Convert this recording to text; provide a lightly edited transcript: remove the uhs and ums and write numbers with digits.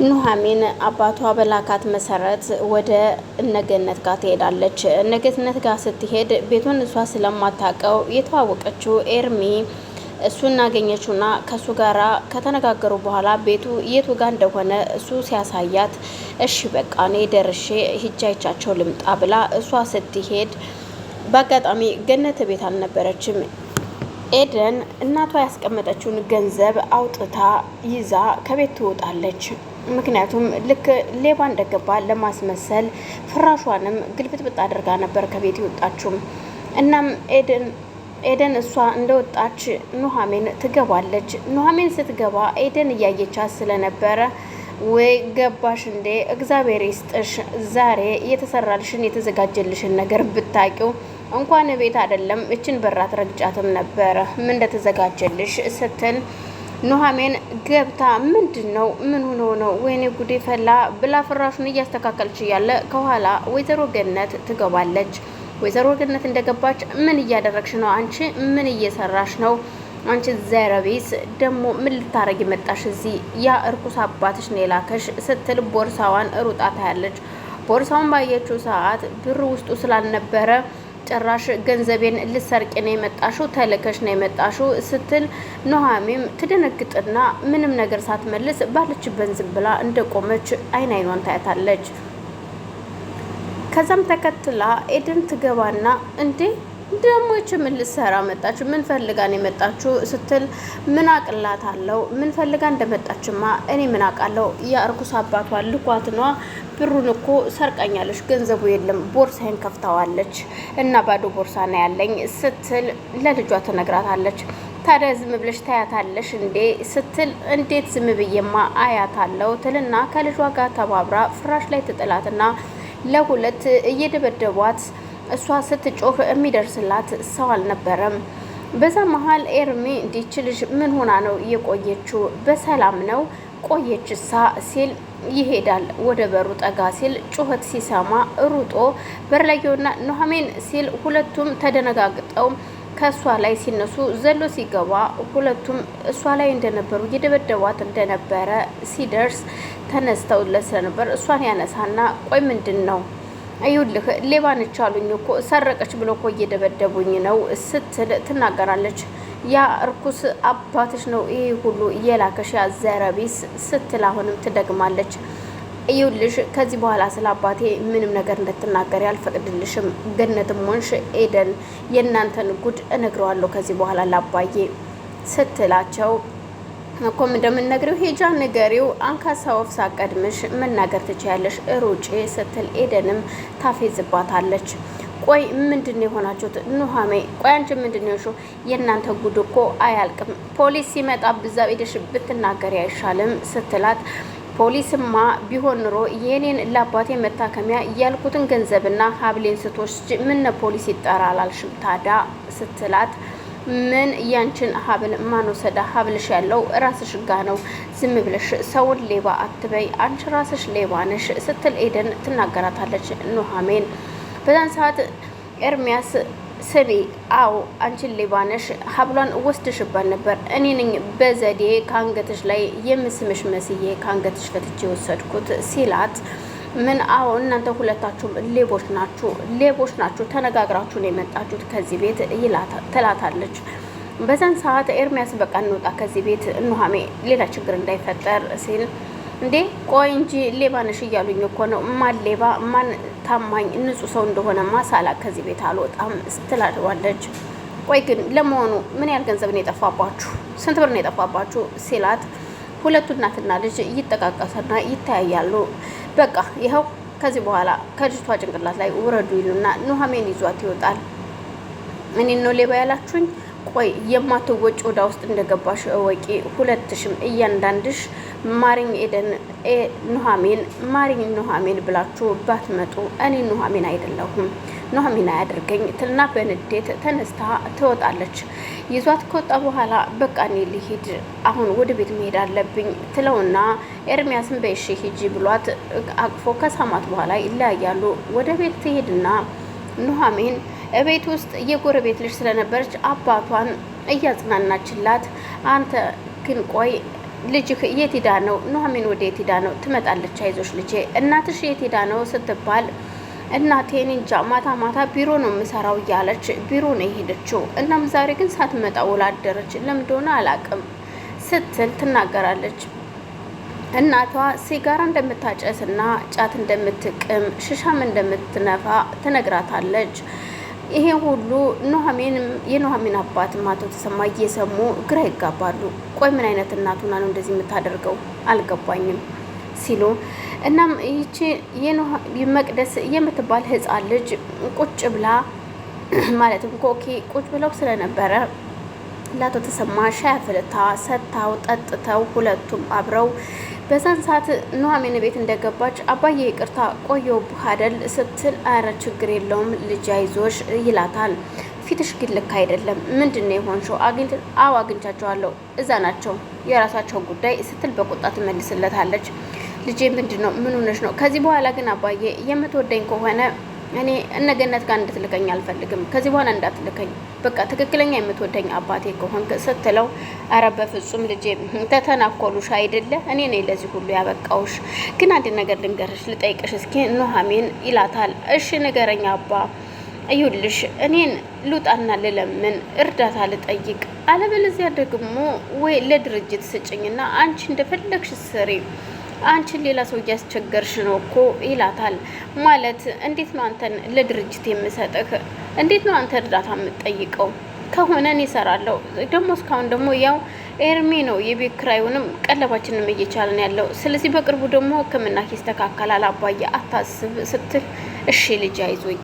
ኑሐሚን አባቷ በላካት መሰረት ወደ እነገነት ጋር ትሄዳለች። እነገነት ጋር ስትሄድ ቤቱን እሷ ስለማታውቀው የተዋወቀችው ኤርሚ እሱን አገኘችውና ከሱ ጋራ ከተነጋገሩ በኋላ ቤቱ የቱ ጋር እንደሆነ እሱ ሲያሳያት እሺ በቃ እኔ ደርሼ ሂጄ አይቻቸው ልምጣ ብላ እሷ ስትሄድ በአጋጣሚ ገነት ቤት አልነበረችም። ኤደን እናቷ ያስቀመጠችውን ገንዘብ አውጥታ ይዛ ከቤት ትወጣለች። ምክንያቱም ልክ ሌባ እንደገባ ለማስመሰል ፍራሿንም ግልብጥብጥ አድርጋ ነበር ከቤት የወጣችው። እናም ኤደን እሷ እንደወጣች ኑሐሚን ትገባለች። ኑሐሚን ስትገባ ኤደን እያየቻት ስለነበረ ወይ ገባሽ እንዴ? እግዚአብሔር ይስጥሽ፣ ዛሬ የተሰራልሽን የተዘጋጀልሽን ነገር ብታቂው እንኳን ቤት አይደለም እችን በራት ረግጫትም ነበረ ምን እንደተዘጋጀልሽ ስትል ኑሐሚን ገብታ ምንድነው ምን ሆኖ ነው ወይኔ ጉዴ ፈላ ብላ ፍራሹን እያስተካከለች እያለ ከኋላ ወይዘሮ ገነት ትገባለች። ወይዘሮ ገነት እንደገባች ምን እያደረግሽ ነው አንቺ? ምን እየሰራሽ ነው አንቺ? ዘረቢስ ደግሞ ምን ልታረጊ መጣሽ እዚህ? ያ እርኩስ አባትሽ ነው የላከሽ ስትል ቦርሳዋን ሩጣ ታያለች። ቦርሳውን ባየችው ሰዓት ብር ውስጡ ስላልነበረ ጭራሽ ገንዘቤን ልሰርቅ ነው የመጣሽው? ተልከሽ ነው የመጣሽው? ስትል ኑሐሚን ትደነግጥና ምንም ነገር ሳትመልስ ባለችበት ዝም ብላ እንደቆመች አይኗን ታያታለች። ከዛም ተከትላ ኤደን ትገባና እንዴ ደግሞ እቺ ምን ልትሰራ መጣች? ምን ፈልጋ ነው የመጣችው? ስትል ምን አቅላት አለው? ምን ፈልጋ እንደመጣችማ እኔ ምን አውቃለሁ? ያ እርኩስ አባቷ ልኳት ነዋ። ብሩን እኮ ሰርቃኛለች፣ ገንዘቡ የለም፣ ቦርሳዬን ከፍታዋለች እና ባዶ ቦርሳ ነው ያለኝ ስትል ለልጇ ትነግራታለች። ታዲያ ዝም ብለሽ ታያታለሽ እንዴ? ስትል እንዴት ዝም ብዬማ አያታለሁ ትልና ከልጇ ጋር ተባብራ ፍራሽ ላይ ትጥላትና ለሁለት እየደበደቧት እሷ ስትጮህ የሚደርስላት ሰው አልነበረም። በዛ መሀል ኤርሚ እንዲች ልጅ ምን ሆና ነው የቆየችው? በሰላም ነው ቆየችሳ ሲል ይሄዳል። ወደ በሩ ጠጋ ሲል ጩኸት ሲሰማ ሩጦ በር ላይ የሆነ ኑሐሚን ሲል ሁለቱም ተደነጋግጠው ከእሷ ላይ ሲነሱ ዘሎ ሲገባ ሁለቱም እሷ ላይ እንደነበሩ እየደበደቧት እንደነበረ ሲደርስ ተነስተውለት ስለነበር እሷን ያነሳና ቆይ ምንድን ነው? አይውልህ ሌባ ነች አሉኝ እኮ ሰረቀች ብሎ እኮ እየደበደቡኝ ነው ስትል ትናገራለች። ያ እርኩስ አባትሽ ነው ይሄ ሁሉ እየላከሽ ያዘረቢስ ስትል አሁንም ትደግማለች። ይውልሽ ከዚህ በኋላ ስለ አባቴ ምንም ነገር እንድትናገሪ አልፈቅድልሽም። ገነትም ሆንሽ ኤደን የእናንተን ጉድ እነግረዋለሁ ከዚህ በኋላ ላባዬ ስትላቸው እኮ እንደምንነግረው ሄጃ ንገሪው፣ አንካሳ ወፍ ሳቀድምሽ መናገር ትችያለሽ ሩጪ ስትል ኤደንም ታፌዝባታለች። ቆይ ምንድነው የሆናችሁት? ኑሐሚን ቆይ አንቺ ምንድነው ሾ? የእናንተ ጉድ እኮ አያልቅም። ፖሊስ ሲመጣ ብዛ ሄደሽ ብትናገሪ አይሻልም ስትላት ፖሊስማ ቢሆን ኑሮ የኔን ለአባቴ መታከሚያ ያልኩትን ገንዘብና ሀብሌን ስትወስጂ ምን ፖሊስ ይጠራል አልሽም ታዲያ ስትላት ምን ያንቺን ሀብል ማን ወሰደ? ሀብልሽ ያለው ራስሽ ጋ ነው። ዝም ብለሽ ሰውን ሌባ አትበይ፣ አንቺ ራስሽ ሌባ ነሽ ስትል ኤደን ትናገራታለች ኑሐሚን። በዛን ሰዓት ኤርሚያስ ስሚ፣ አዎ አንቺን ሌባ ነሽ፣ ሀብሏን ወስድሽባት ነበር። እኔ ነኝ በዘዴ ከአንገትሽ ላይ የምስምሽ መስዬ ከአንገትሽ ፈትቼ ወሰድኩት ሲላት ምን አዎ እናንተ ሁለታችሁም ሌቦች ናችሁ፣ ተነጋግራችሁ ነው የመጣችሁት ከዚህ ቤት ትላታለች። በዛን ሰዓት ኤርሚያስ በቃ እንውጣ ከዚህ ቤት ኑሐሚን ሌላ ችግር እንዳይፈጠር ሲል እንዴ ቆይ እንጂ ሌባ ነሽ እያሉኝ እኮ ነው። ማን ሌባ ማን ታማኝ ንጹህ ሰው እንደሆነማ ሳላቅ ከዚህ ቤት አልወጣም ስትላዋለች። ቆይ ግን ለመሆኑ ምን ያህል ገንዘብ ነው የጠፋባችሁ? ስንት ብር ነው የጠፋባችሁ? ሲላት ሁለቱ እናትና ልጅ ይጠቃቀሱና ይተያያሉ። በቃ ይኸው ከዚህ በኋላ ከልጅቷ ጭንቅላት ላይ ውረዱ ይሉና ኑሐሚን ይዟት ይወጣል። እኔን ነው ሌባ ያላችሁኝ? ቆይ የማትወጪ ወዳ ውስጥ እንደገባሽ እወቂ። ሁለትሽም እያንዳንድሽ ማሪኝ ኤደን ኑሐሚን ብላችሁ ባትመጡ እኔ ኑሐሚን አይደለሁም፣ ኑሐሚን አያደርገኝ ትልና በንዴት ተነስታ ትወጣለች። ይዟት ከወጣ በኋላ በቃ እኔ ልሂድ አሁን ወደ ቤት መሄድ አለብኝ ትለውና ኤርሚያስን በእሺ ሂጂ ብሏት አቅፎ ከሳማት በኋላ ይለያያሉ። ወደ ቤት ትሄድና ኑሐሚን ቤት ውስጥ የጎረቤት ልጅ ስለነበረች አባቷን እያጽናናችላት አንተ ግን ቆይ ልጅህ የት ሄዳ ነው? ኑሐሚን ወደ የት ሄዳ ነው? ትመጣለች፣ አይዞሽ ልጄ። እናትሽ የት ሄዳ ነው ስትባል እናቴን እንጃ ማታ ማታ ቢሮ ነው የምሰራው እያለች ቢሮ ነው የሄደችው። እናም ዛሬ ግን ሳትመጣ ውላ አደረች። ለምን እንደሆነ አላቅም ስትል ትናገራለች። እናቷ ሲጋራ እንደምታጨስና ጫት እንደምትቅም ሽሻም እንደምትነፋ ትነግራታለች። ይሄ ሁሉ የኑሐሚን አባትም አቶ ተሰማ እየሰሙ ግራ ይጋባሉ። ቆይ ምን አይነት እናቱና ነው እንደዚህ የምታደርገው አልገባኝም ሲሉ እናም ይቺ መቅደስ የምትባል ህፃን ልጅ ቁጭ ብላ ማለትም ኮኪ ቁጭ ብለው ስለነበረ ለአቶ ተሰማ ሻይ አፍልታ ሰጥታው ጠጥተው ሁለቱም አብረው በዛን ሰዓት ኑሐሚን ቤት እንደገባች አባዬ ይቅርታ ቆየሁብህ አይደል ስትል አረ ችግር የለውም ልጅ አይዞሽ ይላታል። ፊትሽ ግን ልክ አይደለም፣ ምንድን ነው የሆንሽው? አግኝቻቸዋለሁ፣ እዛ ናቸው፣ የራሳቸው ጉዳይ ስትል በቁጣ ትመልስለታለች። ልጄ ምንድን ነው? ምን ሆነሽ ነው? ከዚህ በኋላ ግን አባዬ የምትወደኝ ከሆነ እኔ እነገነት ጋር እንድትልከኝ አልፈልግም። ከዚህ በኋላ እንዳትልከኝ፣ በቃ ትክክለኛ የምትወደኝ አባቴ ከሆንክ ስትለው፣ አረ በፍጹም ልጄ ተተናኮሉሽ አይደለ? እኔ ነኝ ለዚህ ሁሉ ያበቃውሽ። ግን አንድ ነገር ልንገርሽ፣ ልጠይቅሽ እስኪ ኑሐሚን ይላታል። እሺ ንገረኝ አባ። እዩልሽ እኔን ልውጣና ልለምን እርዳታ ልጠይቅ፣ አለበለዚያ ደግሞ ወይ ለድርጅት ስጭኝና አንቺ እንደፈለግሽ ስሪ፣ አንቺን ሌላ ሰው እያስቸገርሽ ነው እኮ ይላታል። ማለት እንዴት ነው አንተን ለድርጅት የምሰጥህ? እንዴት ነው አንተ እርዳታ የምትጠይቀው? ከሆነ እኔ እሰራለሁ። ደግሞ እስካሁን ደግሞ ያው ኤርሚ ነው የቤት ኪራዩንም ቀለባችንም እየቻለን ያለው። ስለዚህ በቅርቡ ደግሞ ሕክምና ይስተካከላል አባዬ አታስብ ስትል እሺ ልጅ አይዞኝ